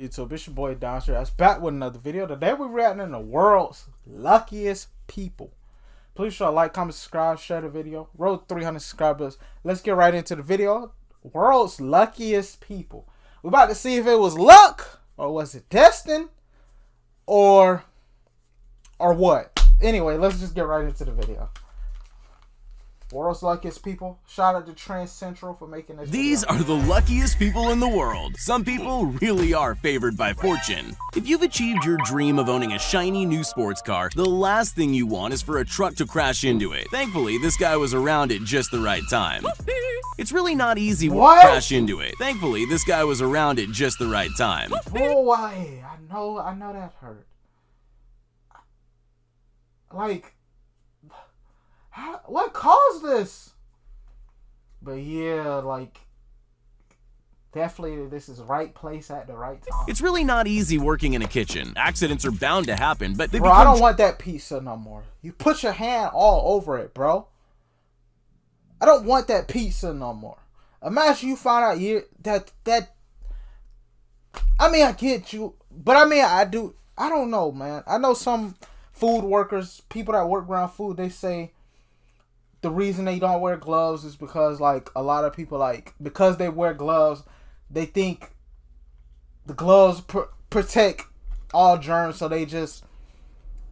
YouTube, it's your boy Downstreet. I was back with another video. Today we're reacting the world's luckiest people. Please sure like, comment, subscribe, share the video. Road 300 subscribers. Let's get right into the video. World's luckiest people. We're about to see if it was luck or was it destined or what. Anyway, let's just get right into the video. World's luckiest people. Shout out to Trend Central for making this These video. are the luckiest people in the world. Some people really are favored by fortune. If you've achieved your dream of owning a shiny new sports car, the last thing you want is for a truck to crash into it. Thankfully, this guy was around at just the right time. It's really not easy to crash into it. Thankfully, this guy was around at just the right time. Oh, I know that hurt. Like, what caused this? But yeah, like, definitely this is right place at the right time. It's really not easy working in a kitchen. Accidents are bound to happen, but bro, I don't want that pizza no more. You put your hand all over it, bro. I don't want that pizza no more. Imagine you find out that I mean, I get you, but I mean, I don't know, man. I know some food workers, people that work around food, they say the reason they don't wear gloves is because, like, a lot of people, like, because they wear gloves, they think the gloves protect all germs, so they just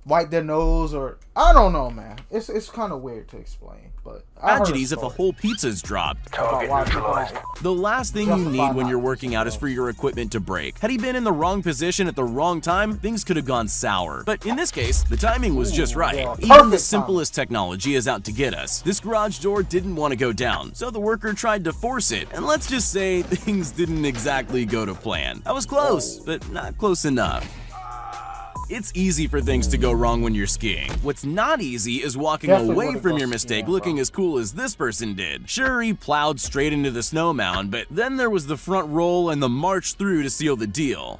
wipe their nose, or I don't know, man. It's kind of weird to explain, but tragedies if a whole pizza's dropped. The last thing you need when you're working out is for your equipment to break. Had he been in the wrong position at the wrong time, things could have gone sour. But in this case, the timing was just right. Yeah, even the simplest technology is out to get us. This garage door didn't want to go down, so the worker tried to force it, and let's just say things didn't exactly go to plan. I was close, but not close enough. It's easy for things to go wrong when you're skiing. What's not easy is walking away from your mistake looking as cool as this person did. Sure, he plowed straight into the snow mound, but then there was the front roll and the march through to seal the deal.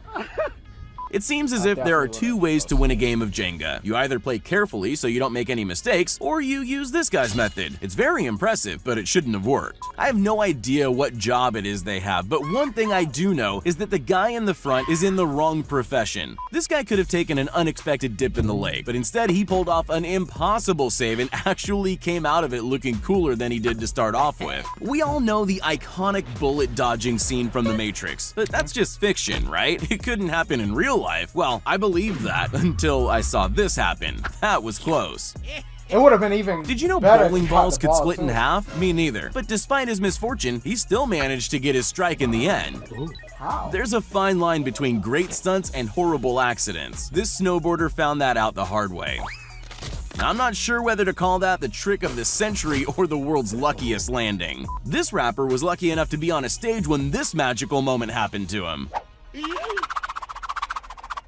It seems as if there are two ways to win a game of Jenga. You either play carefully so you don't make any mistakes, or you use this guy's method. It's very impressive, but it shouldn't have worked. I have no idea what job it is they have, but one thing I do know is that the guy in the front is in the wrong profession. This guy could have taken an unexpected dip in the lake, but instead he pulled off an impossible save and actually came out of it looking cooler than he did to start off with. We all know the iconic bullet dodging scene from The Matrix, but that's just fiction, right? It couldn't happen in real life. Well, I believed that until I saw this happen. That was close. It would have been even. Did you know bowling balls could split in half? Me neither. But despite his misfortune, he still managed to get his strike in the end. Ooh, how? There's a fine line between great stunts and horrible accidents. This snowboarder found that out the hard way. Now, I'm not sure whether to call that the trick of the century or the world's luckiest landing. This rapper was lucky enough to be on a stage when this magical moment happened to him.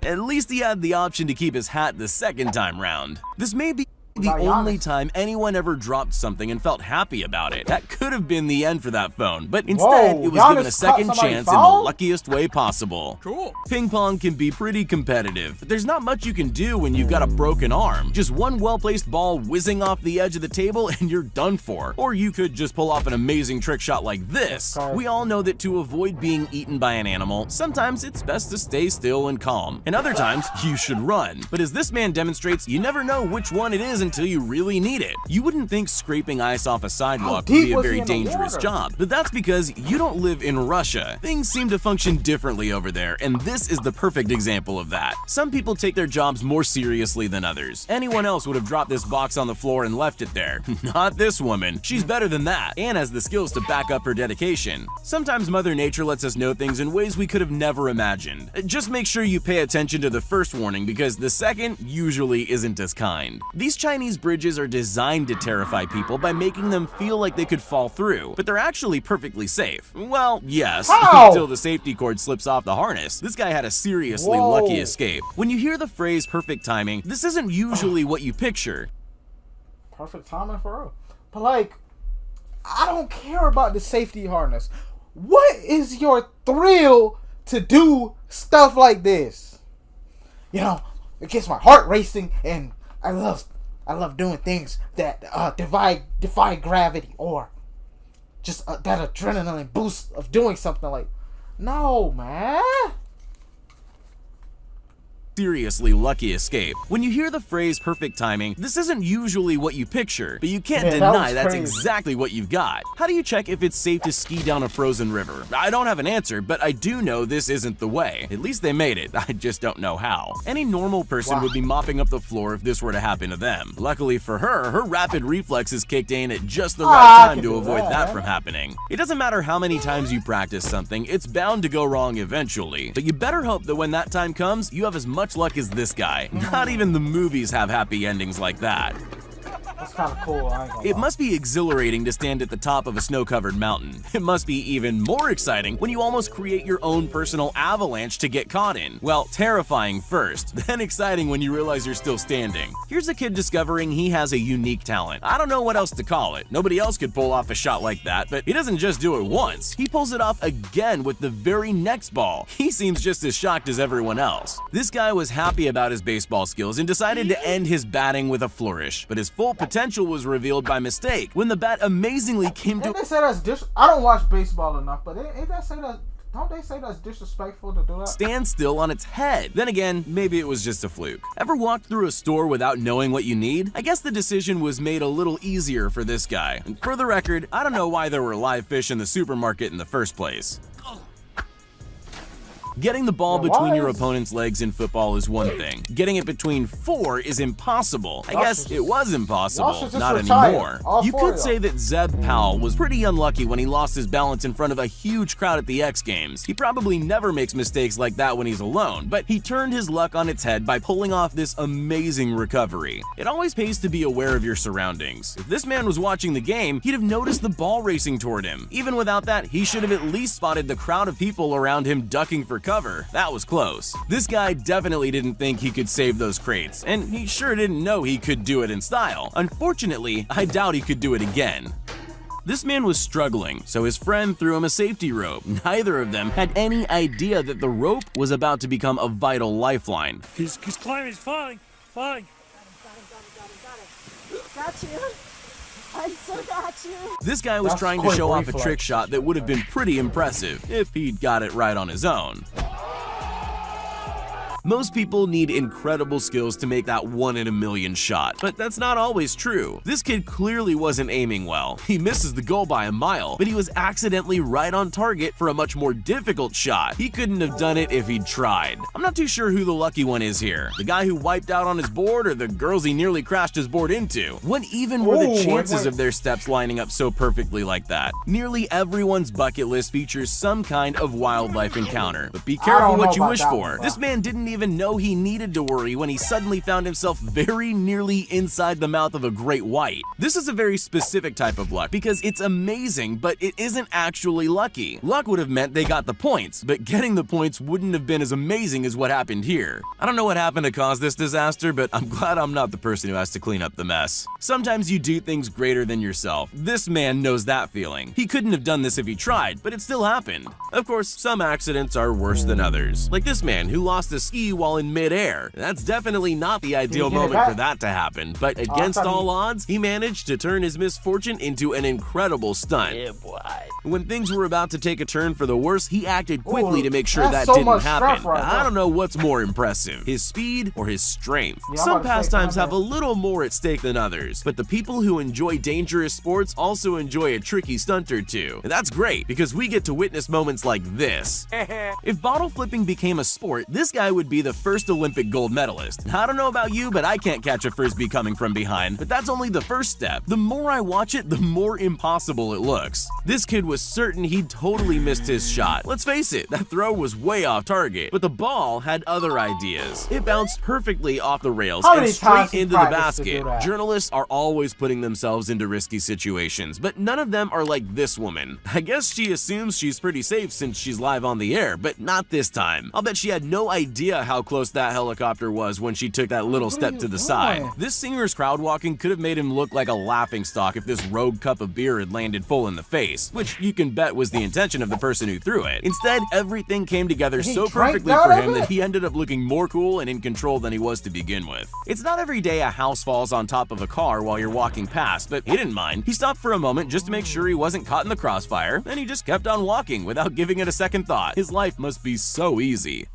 At least he had the option to keep his hat the second time round. This may be the only time anyone ever dropped something and felt happy about it. That could have been the end for that phone, but instead it was given a second chance in the luckiest way possible. Cool. Ping pong can be pretty competitive, but there's not much you can do when you've got a broken arm. Just one well-placed ball whizzing off the edge of the table and you're done for. Or you could just pull off an amazing trick shot like this. We all know that to avoid being eaten by an animal, sometimes it's best to stay still and calm, and other times you should run. But as this man demonstrates, you never know which one it is until you really need it. You wouldn't think scraping ice off a sidewalk would be a very dangerous job, but that's because you don't live in Russia. Things seem to function differently over there, and this is the perfect example of that. Some people take their jobs more seriously than others. Anyone else would have dropped this box on the floor and left it there. Not this woman. She's better than that, and has the skills to back up her dedication. Sometimes Mother Nature lets us know things in ways we could have never imagined. Just make sure you pay attention to the first warning, because the second usually isn't as kind. These Chinese bridges are designed to terrify people by making them feel like they could fall through, but they're actually perfectly safe. Well, yes, until the safety cord slips off the harness. This guy had a seriously lucky escape. When you hear the phrase perfect timing, this isn't usually what you picture. Perfect timing for real. But, like, I don't care about the safety harness. What is your thrill to do stuff like this? You know, it gets my heart racing, and I love doing things that defy gravity, or just that adrenaline boost of doing something like. No, man. mysteriously lucky escape. When you hear the phrase perfect timing, this isn't usually what you picture, but you can't deny that's exactly what you've got. How do you check if it's safe to ski down a frozen river? I don't have an answer, but I do know this isn't the way. At least they made it. I just don't know how. Any normal person would be mopping up the floor if this were to happen to them. Luckily for her, her rapid reflexes kicked in at just the right time to avoid that from happening. It doesn't matter how many times you practice something, it's bound to go wrong eventually. But you better hope that when that time comes, you have as much luck as this guy. Not even the movies have happy endings like that. That's kind of cool. It must be exhilarating to stand at the top of a snow-covered mountain. It must be even more exciting when you almost create your own personal avalanche to get caught in. Well, terrifying first, then exciting when you realize you're still standing. Here's a kid discovering he has a unique talent. I don't know what else to call it. Nobody else could pull off a shot like that, but he doesn't just do it once. He pulls it off again with the very next ball. He seems just as shocked as everyone else. This guy was happy about his baseball skills and decided to end his batting with a flourish, but his full potential was revealed by mistake when the bat amazingly came to. They say that's I don't watch baseball enough, but ain't that say that? Don't they say that's disrespectful to do that? Stand still on its head. Then again, maybe it was just a fluke. Ever walked through a store without knowing what you need? I guess the decision was made a little easier for this guy. And for the record, I don't know why there were live fish in the supermarket in the first place. Getting the ball between your opponent's legs in football is one thing. Getting it between four is impossible. I guess it was impossible, not anymore. You could say that Zeb Powell was pretty unlucky when he lost his balance in front of a huge crowd at the X Games. He probably never makes mistakes like that when he's alone, but he turned his luck on its head by pulling off this amazing recovery. It always pays to be aware of your surroundings. If this man was watching the game, he'd have noticed the ball racing toward him. Even without that, he should have at least spotted the crowd of people around him ducking for cover. That was close. This guy definitely didn't think he could save those crates, and he sure didn't know he could do it in style. Unfortunately, I doubt he could do it again. This man was struggling, so his friend threw him a safety rope. Neither of them had any idea that the rope was about to become a vital lifeline. He's climbing, he's falling. Got it. Got you. I still got you. This guy was trying to show off a trick shot that would have been pretty impressive if he'd got it right on his own. Most people need incredible skills to make that 1 in a million shot, but that's not always true. This kid clearly wasn't aiming well. He misses the goal by a mile, but he was accidentally right on target for a much more difficult shot. He couldn't have done it if he'd tried. I'm not too sure who the lucky one is here. The guy who wiped out on his board or the girls he nearly crashed his board into? What even were the chances of their steps lining up so perfectly like that? Nearly everyone's bucket list features some kind of wildlife encounter, but be careful what you wish for. This man didn't even know he needed to worry when he suddenly found himself very nearly inside the mouth of a great white. This is a very specific type of luck because it's amazing, but it isn't actually lucky. Luck would have meant they got the points, but getting the points wouldn't have been as amazing as what happened here. I don't know what happened to cause this disaster, but I'm glad I'm not the person who has to clean up the mess. Sometimes you do things greater than yourself. This man knows that feeling. He couldn't have done this if he tried, but it still happened. Of course, some accidents are worse than others, like this man who lost a ski while in midair. That's definitely not the ideal moment for that to happen, but against all odds, he managed to turn his misfortune into an incredible stunt. Yeah, boy. When things were about to take a turn for the worse, he acted quickly to make sure that didn't happen. I don't know what's more impressive, his speed or his strength. Some pastimes have a little more at stake than others, but the people who enjoy dangerous sports also enjoy a tricky stunt or two. And that's great because we get to witness moments like this. If bottle flipping became a sport, this guy would be the first Olympic gold medalist. I don't know about you, but I can't catch a frisbee coming from behind, but that's only the first step. The more I watch it, the more impossible it looks. This kid was certain he'd totally missed his shot. Let's face it, that throw was way off target, but the ball had other ideas. It bounced perfectly off the rails and straight into the basket. Journalists are always putting themselves into risky situations, but none of them are like this woman. I guess she assumes she's pretty safe since she's live on the air, but not this time. I'll bet she had no idea how close that helicopter was when she took that little step to the side. This singer's crowd walking could have made him look like a laughingstock if this rogue cup of beer had landed full in the face, which you can bet was the intention of the person who threw it. Instead, everything came together so perfectly for him that he ended up looking more cool and in control than he was to begin with. It's not every day a house falls on top of a car while you're walking past, but he didn't mind. He stopped for a moment just to make sure he wasn't caught in the crossfire, and he just kept on walking without giving it a second thought. His life must be so easy.